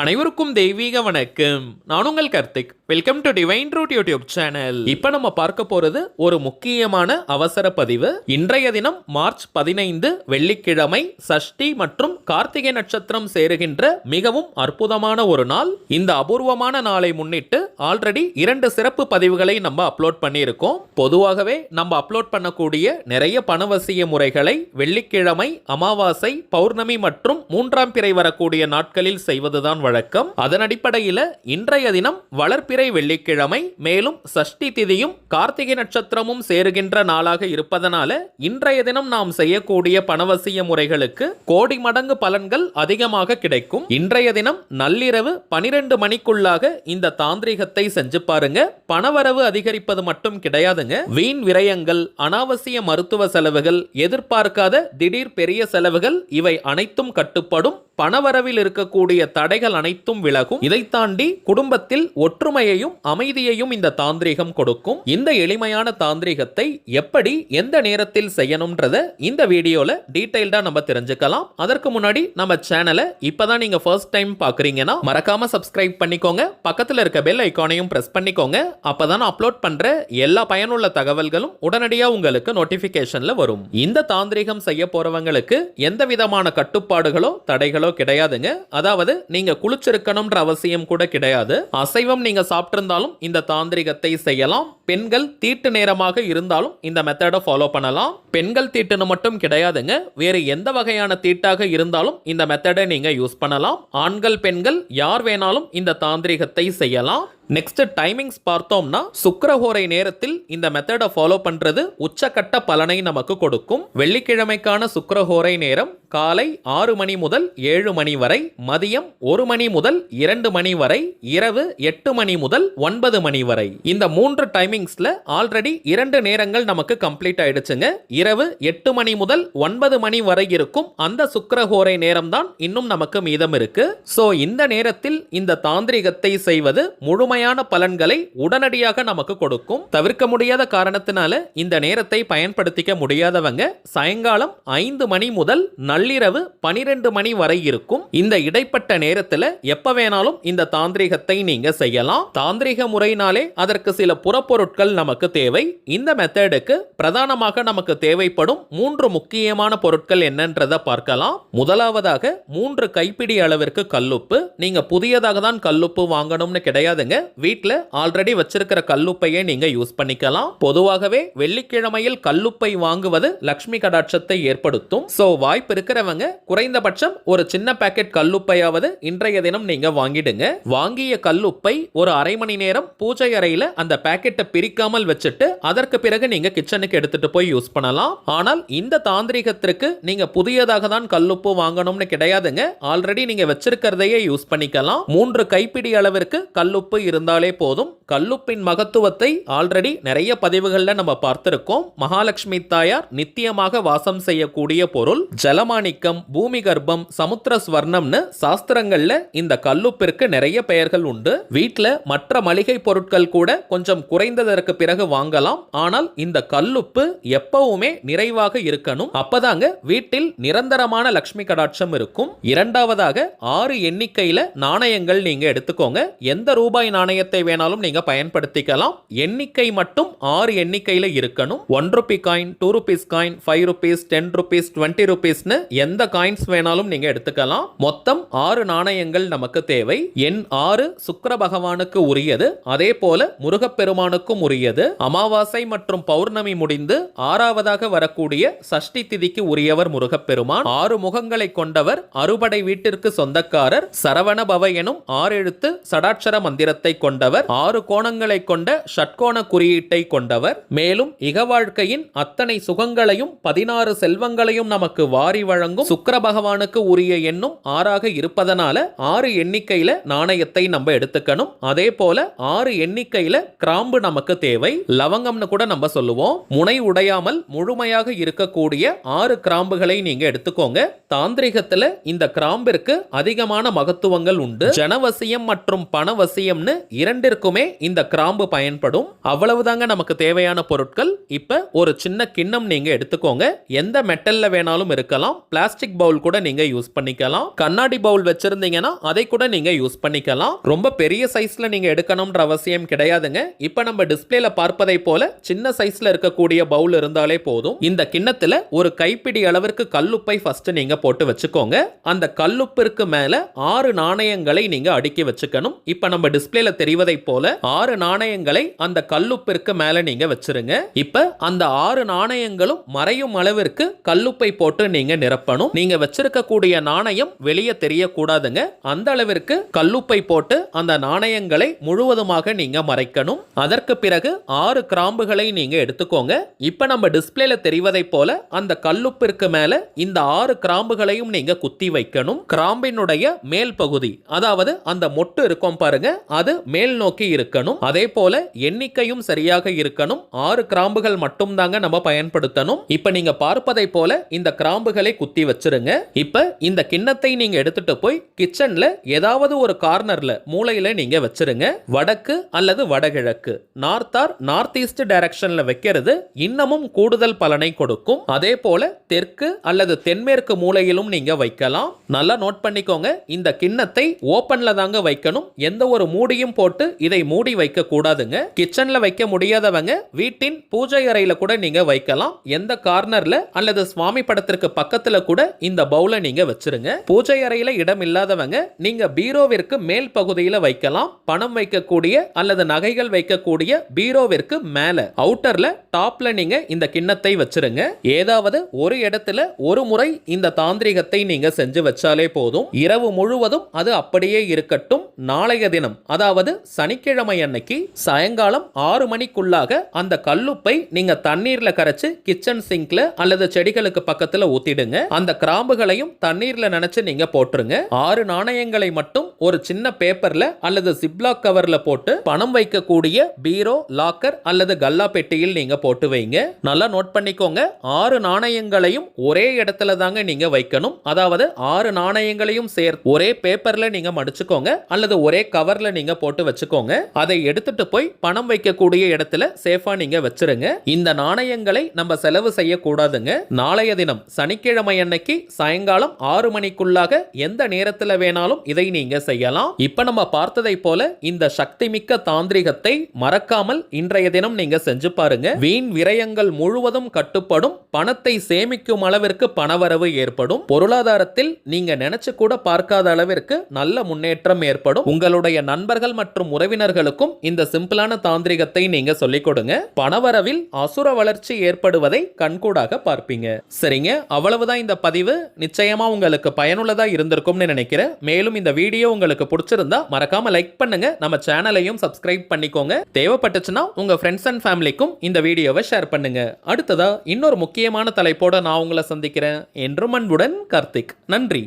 அனைவருக்கும் தெய்வீக வணக்கம். நான் உங்கள் Karthik. Welcome to Divine Root YouTube channel. இப்ப நம்ம பார்க்க போறது ஒரு முக்கியமான அவசர பதிவு. இன்றைய தினம் மார்ச் 15 வெள்ளிக்கிழமை, சஷ்டி மற்றும் கார்த்திகை நட்சத்திரம் சேருகின்ற மிகவும் அற்புதமான ஒரு நாள். இந்த அபூர்வமான நாளை முன்னிட்டு ஆல்ரெடி 2 சிறப்பு பதிவுகளை நம்ம அப்லோட் பண்ணியிருக்கோம். பொதுவாகவே நம்ம அப்லோட் பண்ணக்கூடிய நிறைய பணவசிய முறைகளை வெள்ளிக்கிழமை, அமாவாசை, பௌர்ணமி மற்றும் 3ஆம் பிறை வரக்கூடிய நாட்களில் செய்வதுதான் வழக்கம். அதன் அடிப்படையில் இன்றைய தினம் வளர்பிறை வெள்ளிக்கிழமை, மேலும் சஷ்டி திதியும் கார்த்திகை நட்சத்திரமும் சேருகின்ற நாளாக இருப்பதனால இன்றைய தினம் நாம் செய்யக்கூடிய பணவசிய முறைகளுக்கு கோடி மடங்கு பலன்கள் அதிகமாக கிடைக்கும். இன்றைய தினம் நள்ளிரவு 12 மணிக்குள்ளாக இந்த தாந்திரிகத்தை செஞ்சு பாருங்க. பணவரவு அதிகரிப்பது மட்டும் கிடையாதுங்க, வீண் விரயங்கள், அனாவசிய மருத்துவ செலவுகள், எதிர்பார்க்காத திடீர் பெரிய செலவுகள் இவை அனைத்தும் கட்டுப்படும். பணவரவில் இருக்கக்கூடிய தடைகள் அனைத்தும் விலகும். இதை தாண்டி குடும்பத்தில் ஒற்றுமையையும் அமைதியையும் இந்த தாந்திரிகம் கொடுக்கும். இந்த எளிமையான தாந்திரிகத்தை எப்படி எந்த நேரத்தில் செய்யணும்ன்றத இந்த வீடியோல டீடைல்டா நம்ம தெரிஞ்சுக்கலாம். அதற்கு முன்னாடி நம்ம சேனலை இப்பதான் நீங்க ஃபர்ஸ்ட் டைம் பாக்குறீங்கன்னா மறக்காம சப்ஸ்கிரைப் பண்ணிக்கோங்க. பக்கத்துல இருக்க பெல் ஐகானையும் பிரஸ் பண்ணிக்கோங்க. அப்பதான் அப்லோட் பண்ற எல்லா பயனுள்ள தகவல்களும் உடனடியா உங்களுக்கு நோட்டிபிகேஷன்ல வரும். இந்த தாந்திரிகம் செய்ய போறவங்களுக்கு எந்த விதமான கட்டுப்பாடுகளோ தடைகளோ கிடையாதுங்க. அதாவது நீங்க குளிச்சிருக்கணும்ன்ற அவசியம் கூட கிடையாது. அசைவம் நீங்க சாப்பிட்டிருந்தாலும் இந்த தாந்திரிகத்தை செய்யலாம். பெண்கள் தீட்டு நேரமாக இருந்தாலும் இந்த மெத்தடை ஃபாலோ பண்ணலாம். பெண்கள் தீட்டுன்னு மட்டும் கிடையாதுங்க, வேறு எந்த வகையான தீட்டாக இருந்தாலும் இந்த மெத்தடை நீங்க யூஸ் பண்ணலாம். ஆண்கள் பெண்கள் யார் வேணாலும் இந்த தாந்திரிகத்தை செய்யலாம். நெக்ஸ்ட் டைமிங்ஸ் பார்த்தோம்னா சுக்கிரஹோரை நேரத்தில் இந்த மெத்தடை ஃபாலோ பண்றது உச்சக்கட்ட பலனை நமக்கு கொடுக்கும். வெள்ளிக்கிழமைக்கான சுக்கிரஹோரை நேரம் காலை 6 மணி முதல் 7 மணி வரை, மதியம் 1 மணி முதல் 2 மணி வரை, இரவு 8 மணி முதல் 9 மணி வரை. இந்த 3 டைமிங்ஸ்ல ஆல்ரெடி 2 நேரங்கள் நமக்கு கம்ப்ளீட் ஆயிடுச்சுங்க. இரவு 8 மணி முதல் 9 மணி வரை இருக்கும் அந்த சுக்கிரஹோரை நேரம் தான் இன்னும் நமக்கு மீதம் இருக்கு. சோ இந்த நேரத்தில் இந்த தாந்திரிகத்தை செய்வது முழுமையான பலன்களை உடனடியாக நமக்கு கொடுக்கும். தவிர்க்க முடியாத காரணத்தினால இந்த நேரத்தை பயன்படுத்திக்க முடியாதவங்க சாயங்காலம் 5 மணி முதல் நள்ளிரவு 12 மணி வரை இருக்கும். இந்த இடைப்பட்ட நேரத்தில் எப்ப வேணாலும் இந்த தாந்திரிகத்தை நீங்க செய்யலாம். தாந்திரிக முறையினாலே அதற்கு சில புறப்பொருட்கள் நமக்கு தேவை. இந்த மெத்தடுக்கு பிரதானமாக நமக்கு தேவைப்படும் 3 முக்கியமான பொருட்கள் என்னன்றதை பார்க்கலாம். முதலாவதாக 3 கைப்பிடி அளவிற்கு கல்லுப்பு. நீங்க புதியதாக தான் கல்லுப்பு வாங்கணும்னு கிடையாதுங்க, வீட்ல ஆல்ரெடி வச்சிருக்கிற கல்லுப்பையை நீங்க யூஸ் பண்ணிக்கலாம். பொதுவாகவே வெள்ளிக்கிழமையில் கல்லுப்பை வாங்குவது லட்சுமி கடாட்சத்தை ஏற்படுத்தும். சோ வாய்ப்பு இருக்கிறவங்க குறைந்தபட்சம் ஒரு சின்ன பாக்கெட் கல்லுப்பையாவது இன்றைய தினம் நீங்க வாங்கிடுங்க. வாங்கிய கல்லுப்பை ஒரு அரை மணி நேரம் பூஜை அறையில அந்த பாக்கெட்டை பிரிக்காமல் வச்சுட்டு அதற்கு பிறகு நீங்க கிச்சனுக்கு எடுத்துட்டு போய் யூஸ் பண்ணலாம். ஆனால் இந்த தாந்திரிகத்திற்கு நீங்க புதியதாக தான் கல்லுப்பு வாங்கணும்னு கிடையாதுங்க, ஆல்ரெடி நீங்க வச்சிருக்கிறதையே யூஸ் பண்ணிக்கலாம். 3 கைப்பிடி அளவிற்கு கல்லுப்பு இருந்தாலே போதும். கல்லுப்பின் மகத்துவத்தை ஆல்ரெடி நிறைய பதிவுகள்ல நம்ம பார்த்திருக்கோம். மகாலட்சுமி தாயார் நித்தியமாக வாசம் செய்யக்கூடிய பொருள். ஜலமாணிக்கம், பூமி கர்ப்பம், சமுத்திர ஸ்வர்ணம்னு சாஸ்திரங்கள்ல இந்த கல்லுப்பிற்கு நிறைய பெயர்கள் உண்டு. வீட்ல மற்ற மளிகை பொருட்கள் கூட கொஞ்சம் குறைந்ததற்கு பிறகு வாங்கலாம். ஆனால் இந்த கல்லுப்பு எப்பவுமே நிறைவாக இருக்கணும். அப்பதாங்க வீட்டில் நிரந்தரமான லட்சுமி கடாட்சம் இருக்கும். இரண்டாவதாக 6 எண்ணிக்கையில நாணயங்கள் நீங்க எடுத்துக்கோங்க. எந்த ரூபாய் நாணயத்தை வேணாலும் நீங்க பயன்படுத்திக்கலாம். எண்ணிக்கை மட்டும் 6 எண்ணிக்கையில இருக்கணும். 1 Ruby coin, 2 rupees coin, 5 rupees, 10 rupees, 20 ருபீஸ்னு எந்த காயின்ஸ் வேணாலும் நீங்க எடுத்துக்கலாம். மொத்தம் 6 நாணயங்கள் நமக்கு தேவை. எண் 6 சுக்கிர பகவானுக்கு உரியது, அதே போல முருகப்பெருமானுக்கும் உரியது. அமாவாசை மற்றும் பௌர்ணமி முடிந்து 6ஆவதாக வரக்கூடிய சஷ்டி திதிக்கு உரியவர் முருகப்பெருமான். 6 முகங்களை கொண்டவர், அறுபடை வீட்டிற்கு சொந்தக்காரர், சரவண பவ எனும் 6 எழுத்து சடாட்சர மந்திரத்தை கொண்டவர், 6 கோணங்களை கொண்ட ஷட்கோண குறியீட்டை கொண்டவர். மேலும் இக வாழ்க்கையின் அத்தனை சுகங்களையும் 16 செல்வங்களையும் நமக்கு வாரி வழங்கும் சுக்கிர பகவானுக்கு உரிய எண்ணும் 6ஆக இருப்பதனால 6 எண்ணிக்கையில நாணயத்தை நம்ம எடுத்துக்கணும். அதே போல 6 எண்ணிக்கையில கிராம்பு நமக்கு தேவை. லவங்கம்னு கூட நம்ம சொல்லுவோம். முனை உடையாமல் முழுமையாக இருக்கக்கூடிய 6 கிராம்புகளை நீங்க எடுத்துக்கோங்க. தாந்திரிகத்துல இந்த கிராம்பிற்கு அதிகமான மகத்துவங்கள் உண்டு. ஜனவசியம் மற்றும் பணவசியம்னு இரண்டிற்குமே இந்த கிராம்பு பயன்படும். அவ்வளவுதாங்க நமக்கு தேவையான பொருட்கள். இப்ப ஒரு சின்ன கிண்ணம் நீங்க எடுத்துக்கோங்க. எந்த மெட்டல்ல வேணாலும் இருக்கலாம். பிளாஸ்டிக் பவுல் கூட நீங்க யூஸ் பண்ணிக்கலாம். கண்ணாடி பவுல் வச்சிருந்தீங்கன்னா அதை கூட நீங்க யூஸ் பண்ணிக்கலாம். ரொம்ப பெரிய சைஸ்ல நீங்க எடுக்கணும்ன்ற அவசியம் கிடையாதுங்க. இப்ப நம்ம டிஸ்ப்ளேல பார்ப்பதை போல சின்ன சைஸ்ல இருக்கக்கூடிய பவுல் இருந்தாலே போதும். இந்த கிண்ணத்துல ஒரு கைப்பிடி அளவிற்கு கல்லுப்பை ஃபர்ஸ்ட் நீங்க போட்டு வச்சுக்கோங்க. அந்த கல்லுப்பிற்கு மேல 6 நாணயங்களை நீங்க அடுக்கி வச்சுக்கணும். இப்ப நம்ம டிஸ்ப்ளேல தெரிவதை போல 6 நாணயங்களை அந்த கல்லுப்பிற்கு மேல நீங்க வச்சிருங்க. இப்ப அந்த 6 நாணயங்களும் மறையும் அளவிற்கு கல்லுப்பை போட்டு நீங்க நிரப்பணும். நீங்க வச்சிருக்கக்கூடிய நாணயம் வெளியே தெரியக்கூடாதுங்க. அந்த அளவிற்கு கல்லுப்பை போட்டு அந்த நாணயங்களை முழுவதுமாக நீங்க மறைக்கணும். அதற்கு பிறகு 6 கிராம்புகளை நீங்க எடுத்துக்கோங்க. இப்ப நம்ம டிஸ்ப்ளேல தெரிவதை போல அந்த கல்லுப்பிற்கு மேல இந்த 6 கிராம்புகளையும் நீங்க குத்தி வைக்கணும். கிராம்பினுடைய மேல் பகுதி, அதாவது அந்த மொட்டு இருக்கும் பாருங்க, அது மேல் நோக்கி இருக்கணும். அதே போல எண்ணிக்கையும் சரியாக இருக்கணும். 6 கிராம்புகள் மட்டும் தாங்க நம்ம பயன்படுத்தணும். இப்ப நீங்க பார்ப்பதை போல இந்த கிராம்புகளை குத்தி வச்சிருங்க. இப்ப இந்த கிண்ணத்தை நீங்க எடுத்துட்டு போய் கிச்சன்ல ஏதாவது ஒரு கார்னர்ல மூலையில நீங்க வச்சிருங்க. வடக்கு அல்லது வடகிழக்கு, நார்த் ஆர் நார்த் ஈஸ்ட் டைரக்ஷன்ல வைக்கிறது இன்னமும் கூடுதல் பலனை கொடுக்கும். அதே போல தெற்கு அல்லது தென்மேற்கு மூலையிலும் நீங்க வைக்கலாம். நல்லா நோட் பண்ணிக்கோங்க. இந்த கிண்ணத்தை ஓபன்ல தாங்க வைக்கணும். எந்த ஒரு மூடியும் போட்டு இதை மூடி வைக்க கூடாதுங்க. கிச்சன்ல வைக்க முடியாதவங்க வீட்டின் பூஜை அறையில கூட நீங்க வைக்கலாம். எந்த கார்னர்ல அல்லது சுவாமி படத்திற்கு பக்கத்துல கூட இந்த பவுலை நீங்க வச்சிருங்க. பூஜை அறையில இடம் இல்லாதவங்க நீங்க பீரோவிற்கு மேல் பகுதியில் வைக்கலாம். பணம் வைக்கக்கூடிய அல்லது நகைகள் வைக்கக்கூடிய பீரோவிற்கு மேல அவுட்டர்ல டாப்ல நீங்க இந்த கிண்ணத்தை வச்சிருங்க. ஏதாவது ஒரு இடத்துல ஒரு முறை இந்த தாந்திரிகத்தை நீங்க செஞ்சு வச்சாலே போதும். இரவு முழுவதும் அது அப்படியே இருக்கட்டும். நாளைய தினம், அதாவது சனிக்கிழமை அன்னைக்கு சாயங்காலம் 6 மணிக்குள்ளாக அந்த கல்லுப்பை நீங்க தண்ணீர்ல கரைச்சு கிச்சன் சிங்க்ல அல்லது செடிகளுக்கு பக்கத்துல ஊத்திடுங்க. அந்த கிராம்புகளையும் தண்ணீர்ல நினைச்சு நீங்க போட்டுருங்க. 6 நாணயங்களை மட்டும் ஒரு சின்ன பேப்பர்ல அல்லது சிப்லாக் கவர்ல போட்டு பணம் வைக்கக்கூடிய பீரோ, லாக்கர் அல்லது கல்லா பெட்டியில் நீங்க போட்டு வைங்க. நல்லா நோட் பண்ணிக்கோங்க. 6 நாணயங்களையும் ஒரே இடத்துல தாங்க நீங்க வைக்கணும். அதாவது 6 நாணயங்களையும் சேர்த்து ஒரே பேப்பர்ல நீங்க மடிச்சுக்கோங்க அல்லது ஒரே கவர்ல நீங்க போட்டு வச்சுக்கோங்க. அதை எடுத்துட்டு போய் பணம் வைக்கக்கூடிய இடத்துல சேஃபா நீங்க வச்சிருங்க. இந்த நாணயங்களை நம்ம செலவு செய்யக்கூடாதுங்க. நாளைய தினம் சனிக்கிழமை அன்னைக்கு சாயங்காலம் 6 மணிக்குள்ளாக எந்த நேரத்துல வேணாலும் இதை நீங்க செய்யலாம். இப்ப நம்ம பார்த்ததை போல இந்த சக்தி மிக்க தாந்திரிகத்தை மறக்காமல் இன்றைய தினம் நீங்க செஞ்சு பாருங்க. வீண் விரயங்கள் முழுவதும் கட்டுப்படும். பணத்தை சேமிக்கும் அளவிற்கு பணவரவு ஏற்படும். பொருளாதாரத்தில் நீங்க நினைச்சு கூட பார்க்காத அளவிற்கு நல்ல முன்னேற்றம் ஏற்படும். உங்களுடைய நண்பர்கள் மற்றும் உறவினர்களுக்கும் இந்த சிம்பிளான தாந்திரிகத்தை நீங்க சொல்லிக் கொடுங்க. பணவரவில் அசுர வளர்ச்சி ஏற்படுவதை கண்கூடாக பார்ப்பீங்க. சரிங்க, அவ்வளவுதான் இந்த பதிவு. நிச்சயமா உங்களுக்கு பயனுள்ளதா இருந்திருக்கும்னு நினைக்கிறேன். மேலும் இந்த வீடியோ உங்களுக்கு பிடிச்சிருந்தா மறக்காம லைக் பண்ணுங்க. நம்ம சேனலையும் சப்ஸ்கிரைப் பண்ணிக்கோங்க. தேவைப்பட்டுச்சுன்னா உங்க ஃப்ரெண்ட்ஸ் அண்ட் ஃபேமிலிக்கும் இந்த வீடியோவை ஷேர் பண்ணுங்க. அடுத்ததா இன்னொரு முக்கியமான தலைப்போட நான் உங்களை சந்திக்கிறேன். என்றும் அன்புடன் கார்த்திக். நன்றி.